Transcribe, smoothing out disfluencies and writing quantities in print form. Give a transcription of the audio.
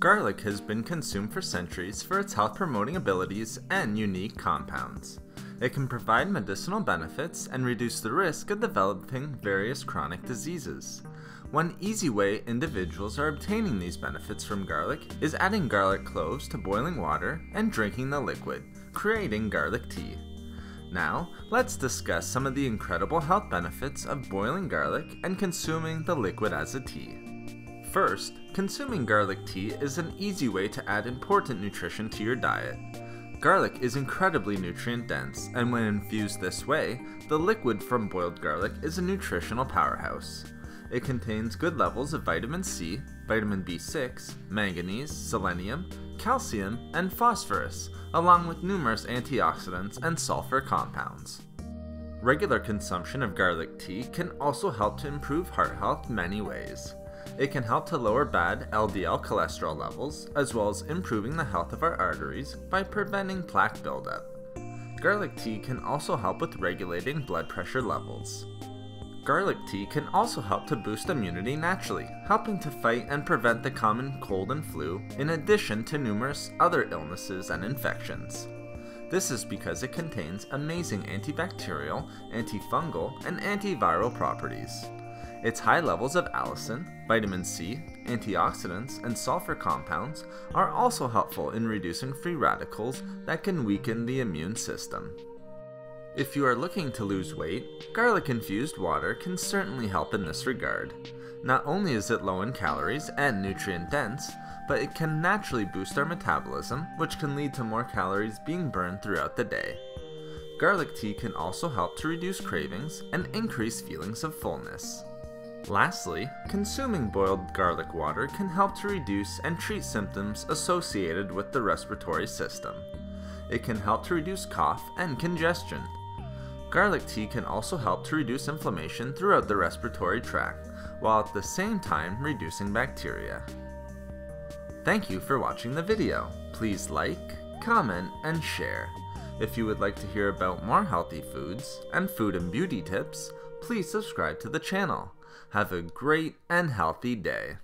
Garlic has been consumed for centuries for its health-promoting abilities and unique compounds. It can provide medicinal benefits and reduce the risk of developing various chronic diseases. One easy way individuals are obtaining these benefits from garlic is adding garlic cloves to boiling water and drinking the liquid, creating garlic tea. Now, let's discuss some of the incredible health benefits of boiling garlic and consuming the liquid as a tea. First, consuming garlic tea is an easy way to add important nutrition to your diet. Garlic is incredibly nutrient dense, and when infused this way, the liquid from boiled garlic is a nutritional powerhouse. It contains good levels of vitamin C, vitamin B6, manganese, selenium, calcium, and phosphorus, along with numerous antioxidants and sulfur compounds. Regular consumption of garlic tea can also help to improve heart health many ways. It can help to lower bad LDL cholesterol levels, as well as improving the health of our arteries by preventing plaque buildup. Garlic tea can also help with regulating blood pressure levels. Garlic tea can also help to boost immunity naturally, helping to fight and prevent the common cold and flu, in addition to numerous other illnesses and infections. This is because it contains amazing antibacterial, antifungal, and antiviral properties. Its high levels of allicin, vitamin C, antioxidants, and sulfur compounds are also helpful in reducing free radicals that can weaken the immune system. If you are looking to lose weight, garlic-infused water can certainly help in this regard. Not only is it low in calories and nutrient-dense, but it can naturally boost our metabolism, which can lead to more calories being burned throughout the day. Garlic tea can also help to reduce cravings and increase feelings of fullness. Lastly, consuming boiled garlic water can help to reduce and treat symptoms associated with the respiratory system. It can help to reduce cough and congestion. Garlic tea can also help to reduce inflammation throughout the respiratory tract, while at the same time reducing bacteria. Thank you for watching the video. Please like, comment, and share. If you would like to hear about more healthy foods and food and beauty tips, please subscribe to the channel. Have a great and healthy day.